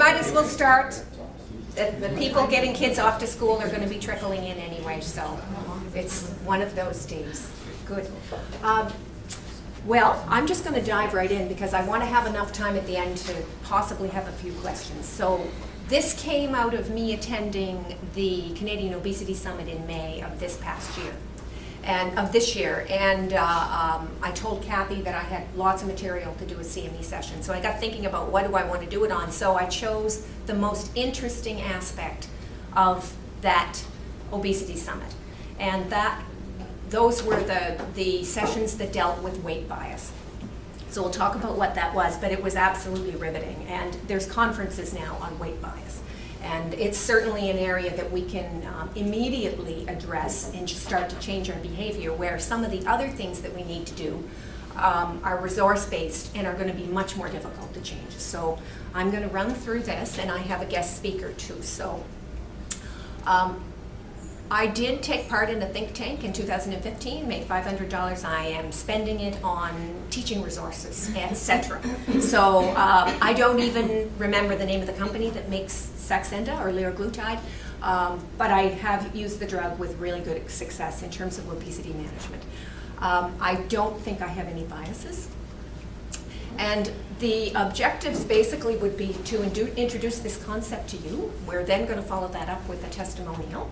might as well start. The people getting kids off to school are going to be trickling in anyway, so it's one of those days. Good. Well, I'm just going to dive right in because I want to have enough time at the end to possibly have a few questions. So this came out of me attending the Canadian Obesity Summit in May of this past year. And of this year, and I told Kathy that I had lots of material to do a CME session. So I got thinking about what do I want to do it on. So I chose the most interesting aspect of that obesity summit, and those were the sessions that dealt with weight bias. So we'll talk about what that was, but it was absolutely riveting. And there's conferences now on weight bias. And it's certainly an area that we can immediately address and start to change our behavior, where some of the other things that we need to do are resource-based and are going to be much more difficult to change. So I'm going to run through this, and I have a guest speaker too. So I did take part in a think tank in 2015, made $500. I am spending it on teaching resources, etc. So I don't even remember the name of the company that makes Saxenda or liraglutide, but I have used the drug with really good success in terms of obesity management. I don't think I have any biases. And the objectives basically would be to introduce this concept to you. We're then going to follow that up with a testimonial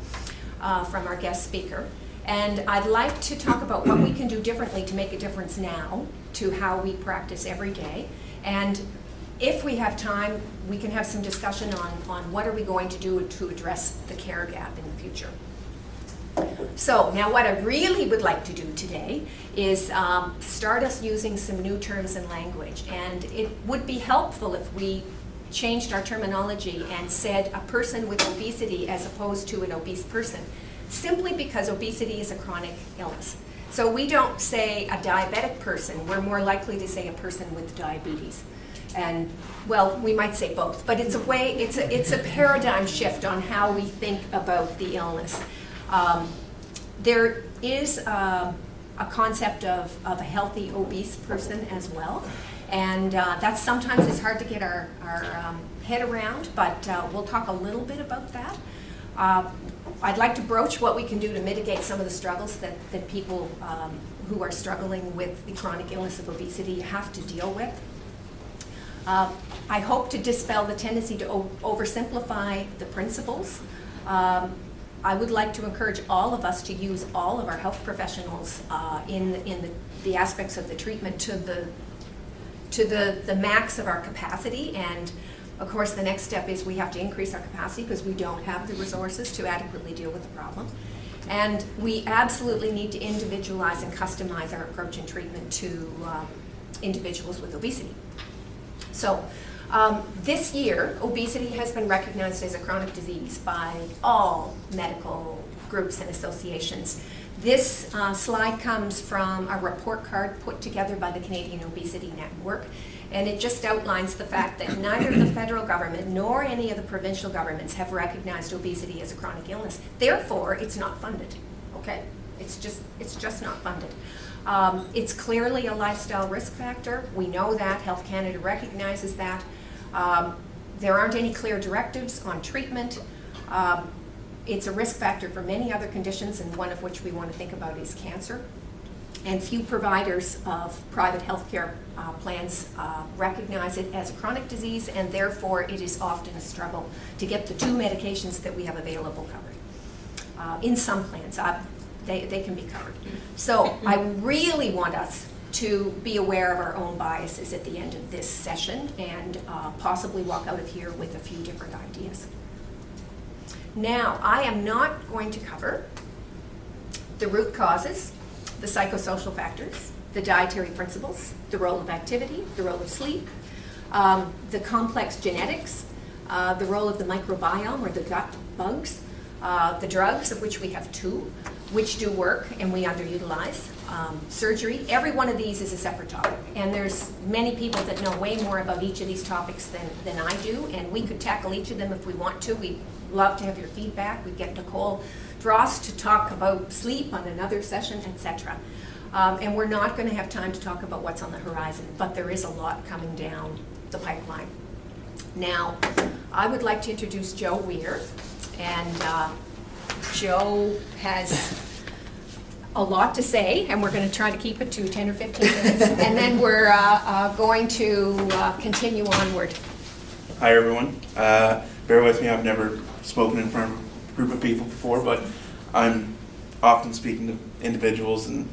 from our guest speaker. And I'd like to talk about what we can do differently to make a difference now to how we practice every day. And if we have time, we can have some discussion on what are we going to do to address the care gap in the future. So now what I really would like to do today is start us using some new terms and language. And it would be helpful if we changed our terminology and said a person with obesity as opposed to an obese person, simply because obesity is a chronic illness. So we don't say a diabetic person, we're more likely to say a person with diabetes. And well, we might say both, but it's a paradigm shift on how we think about the illness. There is a concept of a healthy obese person as well. And that sometimes is hard to get our head around, but we'll talk a little bit about that. I'd like to broach what we can do to mitigate some of the struggles that people who are struggling with the chronic illness of obesity have to deal with. I hope to dispel the tendency to oversimplify the principles. I would like to encourage all of us to use all of our health professionals in the aspects of the treatment to the max of our capacity. And of course the next step is we have to increase our capacity because we don't have the resources to adequately deal with the problem. And we absolutely need to individualize and customize our approach and treatment to individuals with obesity. So this year, obesity has been recognized as a chronic disease by all medical groups and associations. This slide comes from a report card put together by the Canadian Obesity Network, and it just outlines the fact that neither the federal government nor any of the provincial governments have recognized obesity as a chronic illness. Therefore, it's not funded, okay? It's just not funded. It's clearly a lifestyle risk factor. We know that. Health Canada recognizes that. There aren't any clear directives on treatment. It's a risk factor for many other conditions, and one of which we want to think about is cancer. And few providers of private health care plans recognize it as a chronic disease, and therefore it is often a struggle to get the two medications that we have available covered. In some plans, they can be covered. So I really want us to be aware of our own biases at the end of this session and possibly walk out of here with a few different ideas. Now, I am not going to cover the root causes, the psychosocial factors, the dietary principles, the role of activity, the role of sleep, the complex genetics, the role of the microbiome or the gut bugs, the drugs, of which we have two, which do work and we underutilize, surgery. Every one of these is a separate topic, and there's many people that know way more about each of these topics than I do, and we could tackle each of them if we want to. We'd love to have your feedback. We'd get Nicole Drost to talk about sleep on another session, etc. And we're not going to have time to talk about what's on the horizon, but there is a lot coming down the pipeline. Now, I would like to introduce Joe Weir, and Joe has a lot to say, and we're going to try to keep it to 10 or 15 minutes, and then we're going to continue onward. Hi everyone. Bear with me, I've never spoken in front of a group of people before, but I'm often speaking to individuals and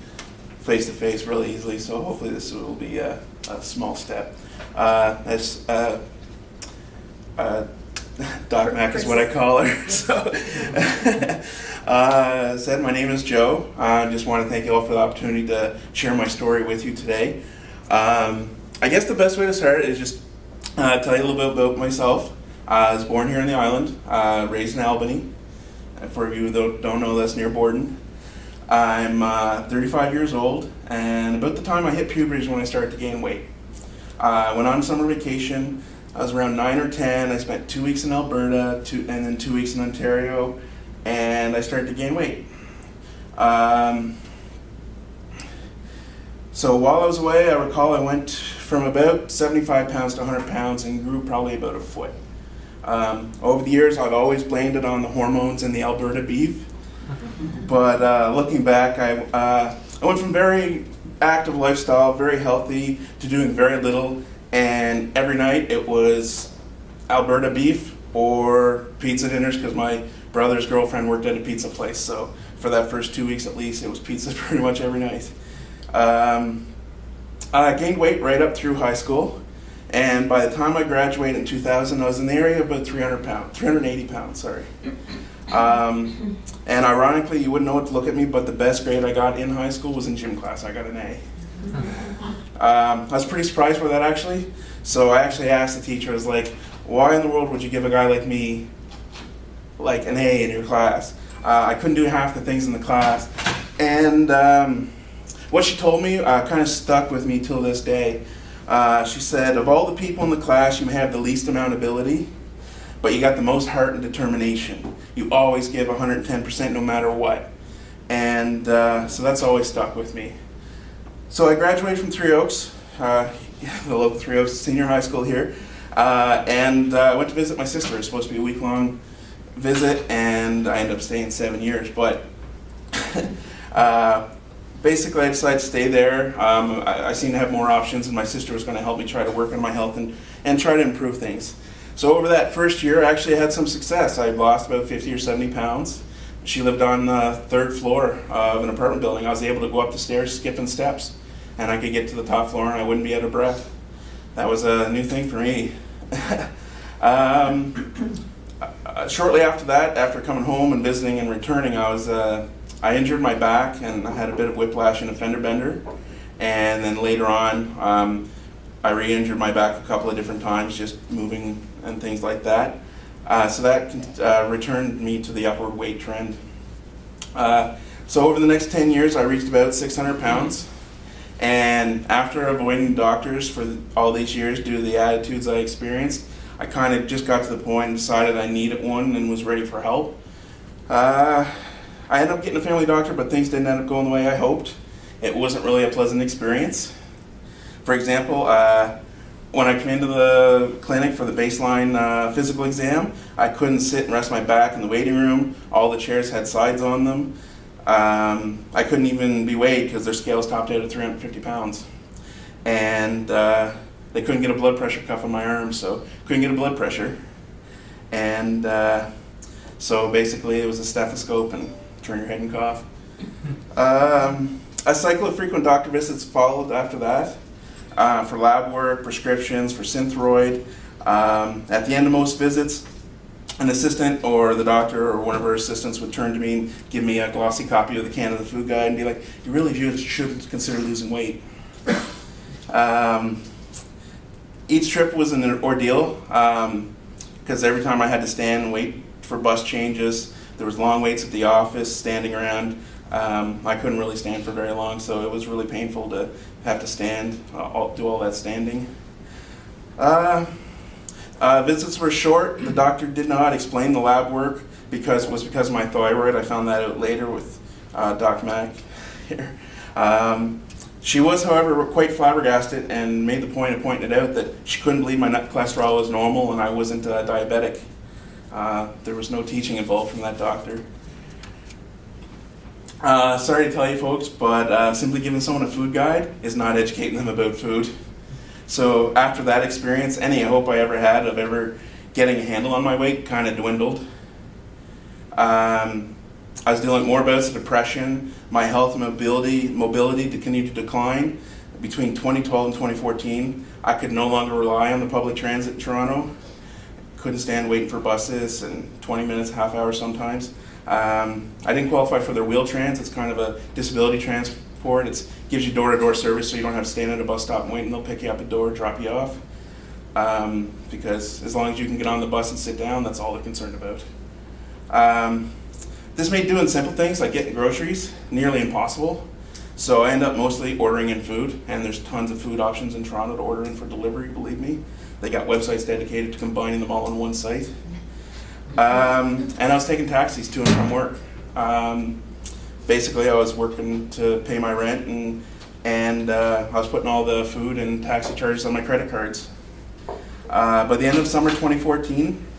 face-to-face really easily, so hopefully this will be a small step. As Doc Mac is what I call her. So, said, my name is Joe. I just want to thank you all for the opportunity to share my story with you today. I guess the best way to start is just tell you a little bit about myself. I was born here on the island, raised in Albany. For you who don't know, that's near Borden. I'm 35 years old, and about the time I hit puberty is when I started to gain weight. I went on summer vacation. I was around 9 or 10. I spent 2 weeks in Alberta, and then 2 weeks in Ontario, and I started to gain weight. So while I was away, I recall I went from about 75 pounds to 100 pounds and grew probably about a foot. Over the years, I've always blamed it on the hormones and the Alberta beef. But looking back, I went from very active lifestyle, very healthy, to doing very little. And every night it was Alberta beef or pizza dinners because my brother's girlfriend worked at a pizza place. So for that first 2 weeks at least, it was pizza pretty much every night. I gained weight right up through high school. And by the time I graduated in 2000, I was in the area of about 380 pounds, sorry. And ironically, you wouldn't know what to look at me, but the best grade I got in high school was in gym class. I got an A. I was pretty surprised by that, actually. So I actually asked the teacher, I was like, why in the world would you give a guy like me like an A in your class? I couldn't do half the things in the class. And what she told me kind of stuck with me till this day. She said, of all the people in the class, you may have the least amount of ability, but you got the most heart and determination. You always give 110% no matter what. And so that's always stuck with me. So I graduated from Three Oaks, the local Three Oaks senior high school here, and went to visit my sister. It was supposed to be a week-long visit, and I ended up staying 7 years. But basically, I decided to stay there. I seemed to have more options, and my sister was going to help me try to work on my health and try to improve things. So over that first year, I actually had some success. I lost about 50 or 70 pounds. She lived on the third floor of an apartment building. I was able to go up the stairs skipping steps, and I could get to the top floor and I wouldn't be out of breath. That was a new thing for me. Shortly after that, after coming home and visiting and returning, I injured my back and I had a bit of whiplash and a fender bender. And then later on, I re-injured my back a couple of different times, just moving and things like that. So that returned me to the upward weight trend. So over the next 10 years, I reached about 600 pounds. And after avoiding doctors for all these years due to the attitudes I experienced, I kind of just got to the point and decided I needed one and was ready for help. I ended up getting a family doctor, but things didn't end up going the way I hoped. It wasn't really a pleasant experience. For example, when I came into the clinic for the baseline physical exam, I couldn't sit and rest my back in the waiting room. All the chairs had sides on them. I couldn't even be weighed because their scales topped out at 350 pounds. And they couldn't get a blood pressure cuff on my arm, so couldn't get a blood pressure. And so basically it was a stethoscope and turn your head and cough. A cycle of frequent doctor visits followed after that for lab work, prescriptions, for Synthroid. At the end of most visits, an assistant or the doctor or one of her assistants would turn to me and give me a glossy copy of the Canada Food Guide and be like, you really should consider losing weight. Each trip was an ordeal because every time I had to stand and wait for bus changes, there was long waits at the office, standing around. I couldn't really stand for very long, so it was really painful to have to stand, do all that standing. Visits were short. The doctor did not explain the lab work because it was because of my thyroid. I found that out later with Doc Mac here. She was, however, quite flabbergasted and made the point of pointing it out that she couldn't believe my cholesterol was normal and I wasn't diabetic. There was no teaching involved from that doctor. Sorry to tell you folks, but simply giving someone a food guide is not educating them about food. So after that experience, any hope I ever had of ever getting a handle on my weight kind of dwindled. I was dealing with more bouts of depression, my health and mobility continued to decline. Between 2012 and 2014, I could no longer rely on the public transit in Toronto. Couldn't stand waiting for buses and 20 minutes, half hour sometimes. I didn't qualify for their wheel trans. It's kind of a disability transport. It gives you door-to-door service so you don't have to stand at a bus stop and wait, and they'll pick you up at the door, drop you off. Because as long as you can get on the bus and sit down, that's all they're concerned about. This made doing simple things like getting groceries nearly impossible. So I end up mostly ordering in food, and there's tons of food options in Toronto to order in for delivery, believe me. They got websites dedicated to combining them all on one site. And I was taking taxis to and from work. Basically, I was working to pay my rent, and I was putting all the food and taxi charges on my credit cards. By the end of summer 2014,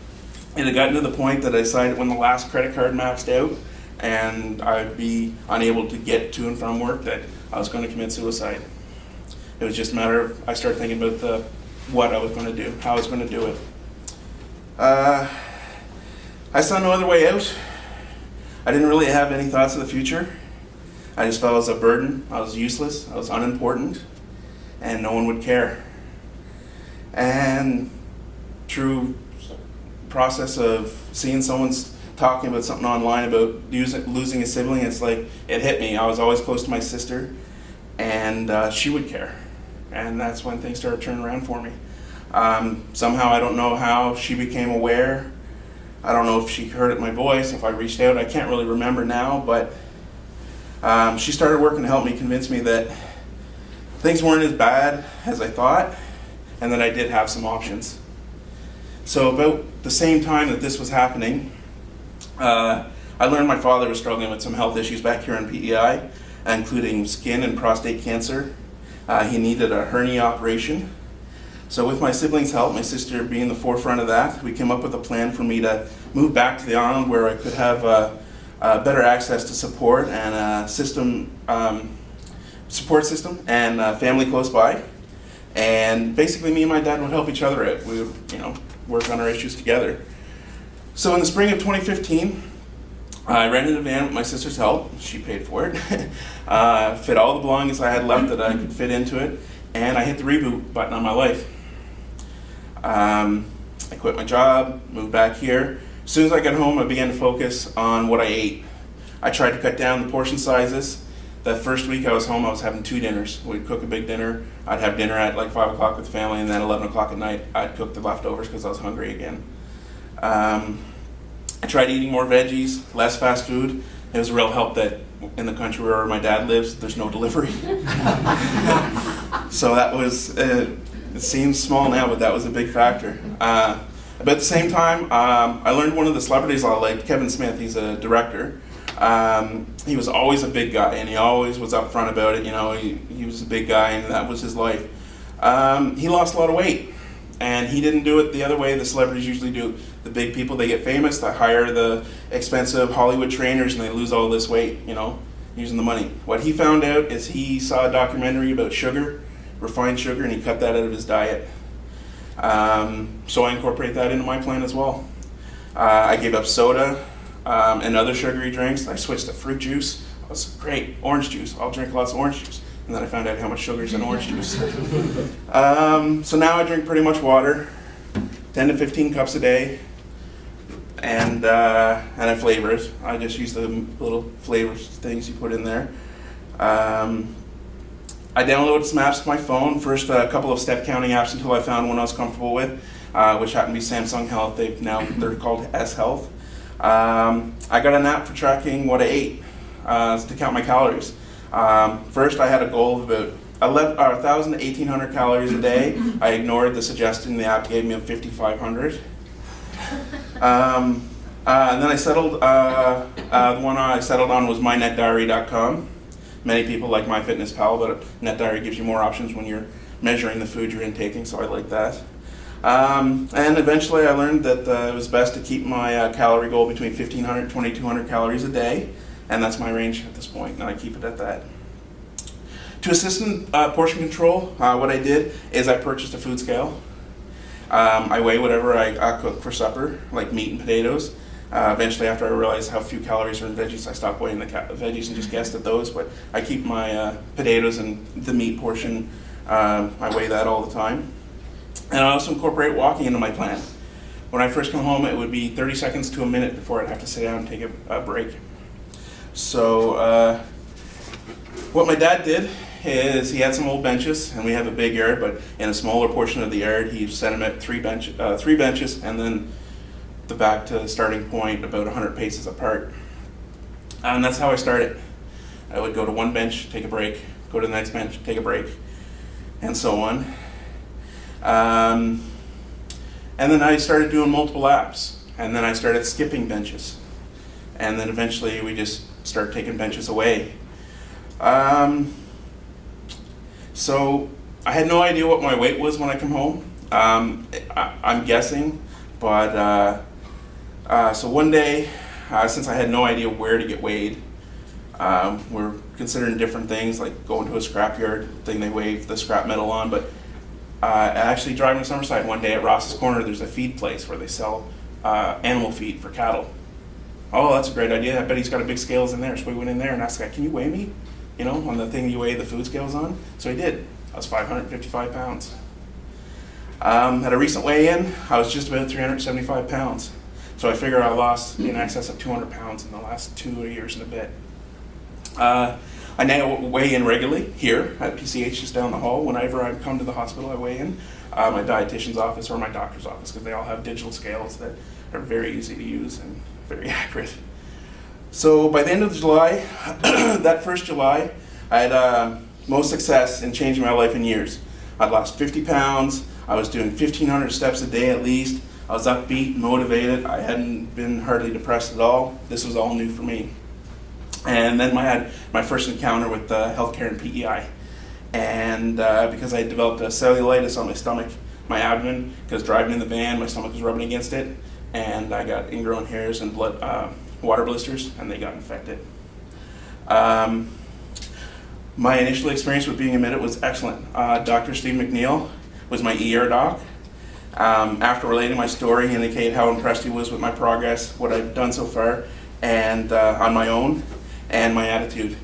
it had gotten to the point that I decided when the last credit card maxed out and I'd be unable to get to and from work that I was going to commit suicide. It was just a matter of, I started thinking about what I was going to do, how I was going to do it. I saw no other way out. I didn't really have any thoughts of the future. I just felt I was a burden, I was useless, I was unimportant, and no one would care. And through process of seeing someone's talking about something online about losing a sibling, it's like it hit me. I was always close to my sister, and she would care, and that's when things started turning around for me. Somehow, I don't know how she became aware. I don't know if she heard my voice, if I reached out. I can't really remember now, but she started working to help me convince me that things weren't as bad as I thought, and that I did have some options. So about the same time that this was happening, I learned my father was struggling with some health issues back here on PEI, including skin and prostate cancer. He needed a hernia operation. So with my siblings' help, my sister being the forefront of that, we came up with a plan for me to move back to the island where I could have better access to support and a support system and family close by. And basically me and my dad would help each other out. We would, work on our issues together. So in the spring of 2015, I rented a van with my sister's help. She paid for it. Fit all the belongings I had left that I could fit into it, and I hit the reboot button on my life. I quit my job, moved back here. As soon as I got home, I began to focus on what I ate. I tried to cut down the portion sizes. That first week I was home, I was having 2 dinners. We'd cook a big dinner. I'd have dinner at like 5 o'clock with the family, and then 11 o'clock at night, I'd cook the leftovers because I was hungry again. I tried eating more veggies, less fast food. It was a real help that in the country where my dad lives, there's no delivery. So that was, it seems small now, but that was a big factor. But at the same time, I learned one of the celebrities I liked, Kevin Smith. He's a director. He was always a big guy, and he always was upfront about it. He was a big guy, and that was his life. He lost a lot of weight, and he didn't do it the other way the celebrities usually do. The big people, they get famous, they hire the expensive Hollywood trainers, and they lose all this weight, using the money. What he found out is he saw a documentary about sugar, refined sugar, and he cut that out of his diet. So I incorporate that into my plan as well. I gave up soda and other sugary drinks. I switched to fruit juice. I was great, orange juice. I'll drink lots of orange juice. And then I found out how much sugar is in orange juice. So now I drink pretty much water, 10 to 15 cups a day, and I flavor it. I just use the little flavor things you put in there. I downloaded some apps to my phone. First, a couple of step counting apps until I found one I was comfortable with, which happened to be Samsung Health. They're called S Health. I got an app for tracking what I ate to count my calories. First, I had a goal of about 1,000 to 1,800 calories a day. I ignored the suggestion the app gave me of 5,500. And then I settled, the one I settled on was mynetdiary.com. many people like MyFitnessPal, but NetDiary gives you more options when you're measuring the food you're intaking, so I like that. And eventually I learned that it was best to keep my calorie goal between 1,500 and 2,200 calories a day, and that's my range at this point, and I keep it at that. To assist in portion control, what I did is I purchased a food scale. I weigh whatever I cook for supper, like meat and potatoes. Eventually, after I realized how few calories are in veggies, I stopped weighing the veggies and just guessed at those, but I keep my potatoes and the meat portion, I weigh that all the time. And I also incorporate walking into my plan. When I first come home, it would be 30 seconds to a minute before I'd have to sit down and take a break. So what my dad did is he had some old benches, and we have a big yard, but in a smaller portion of the yard, he set them at three benches, and then the back to the starting point about 100 paces apart. And that's how I started. I would go to one bench, take a break, go to the next bench, take a break, and so on. And then I started doing multiple laps, and then I started skipping benches, and then eventually we just started taking benches away. So I had no idea what my weight was when I come home. I'm guessing, but so one day, since I had no idea where to get weighed, we're considering different things like going to a scrapyard thing they weigh the scrap metal on, but actually driving to Summerside one day at Ross's Corner, there's a feed place where they sell animal feed for cattle. Oh, that's a great idea. I bet he's got a big scales in there. So we went in there and asked the guy, can you weigh me? You know, on the thing you weigh the food scales on. So he did. I was 555 pounds. At a recent weigh-in, I was just about 375 pounds. So I figure I lost in excess of 200 pounds in the last 2 years and a bit. I now weigh in regularly here at PCH just down the hall. Whenever I come to the hospital, I weigh in. My dietitian's office or my doctor's office, because they all have digital scales that are very easy to use and very accurate. So by the end of July, that first July, I had most success in changing my life in years. I'd lost 50 pounds. I was doing 1,500 steps a day at least. I was upbeat, motivated. I hadn't been hardly depressed at all. This was all new for me. And then I had my first encounter with healthcare and PEI. And because I had developed a cellulitis on my stomach, my abdomen, because driving in the van, my stomach was rubbing against it, and I got ingrown hairs and blood, water blisters, and they got infected. My initial experience with being admitted was excellent. Dr. Steve McNeil was my ER doc. After relating my story, he indicated how impressed he was with my progress, what I've done so far, and on my own, and my attitude.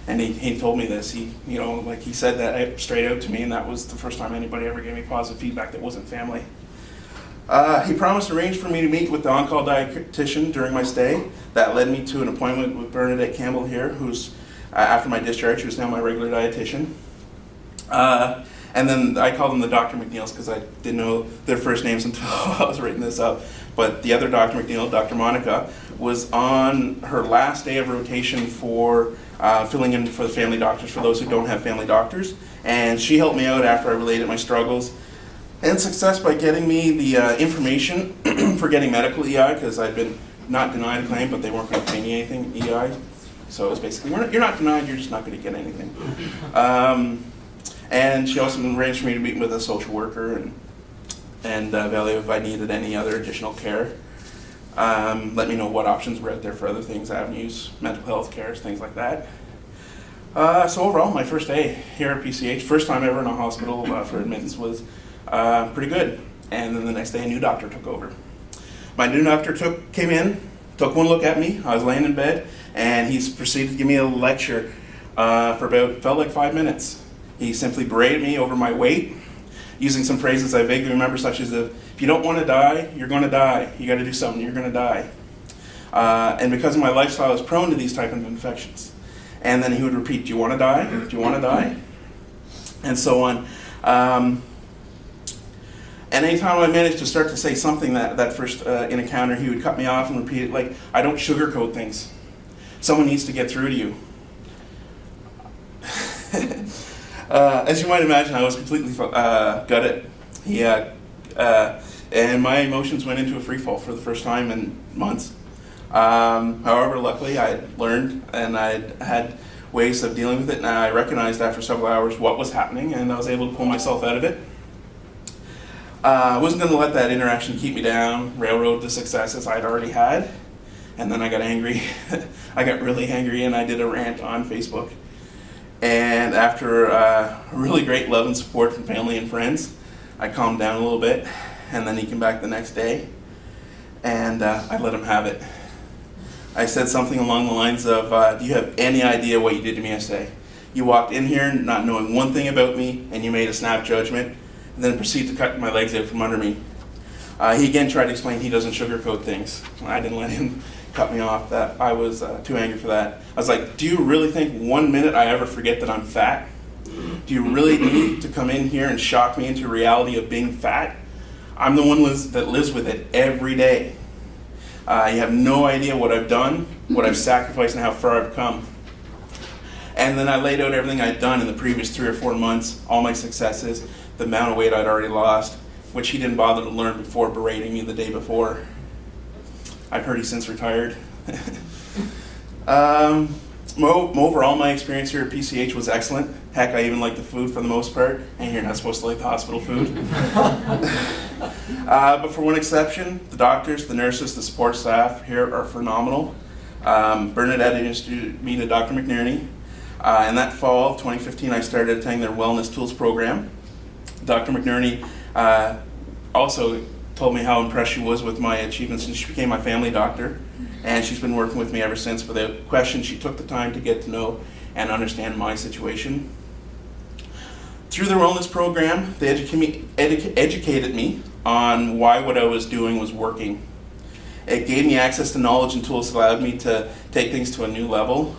And he told me this. He said that straight out to me, and that was the first time anybody ever gave me positive feedback that wasn't family. He promised to arrange for me to meet with the on-call dietitian during my stay. That led me to an appointment with Bernadette Campbell here, who's, after my discharge, who's now my regular dietitian. And then I called them the Dr. McNeils because I didn't know their first names until I was writing this up. But the other Dr. McNeil, Dr. Monica, was on her last day of rotation for filling in for the family doctors, for those who don't have family doctors. And she helped me out after I related my struggles and success by getting me the information for getting medical EI, because I'd been not denied a claim, but they weren't going to pay me anything EI. So it was basically, you're not denied, you're just not going to get anything. And she also arranged for me to meet with a social worker and evaluate if I needed any other additional care. Let me know what options were out there for other things, avenues, mental health care, things like that. So overall, my first day here at PCH, first time ever in a hospital for admittance, was pretty good. And then the next day, a new doctor took over. My new doctor came in, took one look at me. I was laying in bed, and he proceeded to give me a lecture for felt like 5 minutes. He simply berated me over my weight, using some phrases I vaguely remember, such as, if you don't want to die, you're going to die. You got to do something, you're going to die. And because of my lifestyle, I was prone to these type of infections. And then he would repeat, do you want to die? Do you want to die? And so on. And anytime I managed to start to say something that first encounter, he would cut me off and repeat it like, I don't sugarcoat things. Someone needs to get through to you. As you might imagine, I was completely gutted. And my emotions went into a free fall for the first time in months. However, luckily, I had learned, and I had ways of dealing with it, and I recognized after several hours what was happening, and I was able to pull myself out of it. I wasn't going to let that interaction keep me down, railroad the successes I'd already had, and then I got angry. I got really angry, and I did a rant on Facebook. And after really great love and support from family and friends, I calmed down a little bit, and then he came back the next day, and I let him have it. I said something along the lines of, do you have any idea what you did to me yesterday? You walked in here not knowing one thing about me, and you made a snap judgment, and then proceeded to cut my legs out from under me. He again tried to explain he doesn't sugarcoat things. I didn't let him cut me off. That I was too angry for that. I was like, do you really think 1 minute I ever forget that I'm fat? Do you really need to come in here and shock me into reality of being fat? I'm the one that lives with it every day. You have no idea what I've done, what I've sacrificed, and how far I've come. And then I laid out everything I'd done in the previous 3 or 4 months, all my successes, the amount of weight I'd already lost, which he didn't bother to learn before berating me the day before. I've heard he's since retired. Overall, my experience here at PCH was excellent. Heck, I even liked the food for the most part, and you're not supposed to like the hospital food. But for one exception, the doctors, the nurses, the support staff here are phenomenal. Bernadette introduced me to Dr Macnearney. In that fall of 2015, I started attending their Wellness Tools program. Dr Macnearney also told me how impressed she was with my achievements, and she became my family doctor. And she's been working with me ever since. Without question, she took the time to get to know and understand my situation. Through their wellness program, they educated me on why what I was doing was working. It gave me access to knowledge and tools that allowed me to take things to a new level.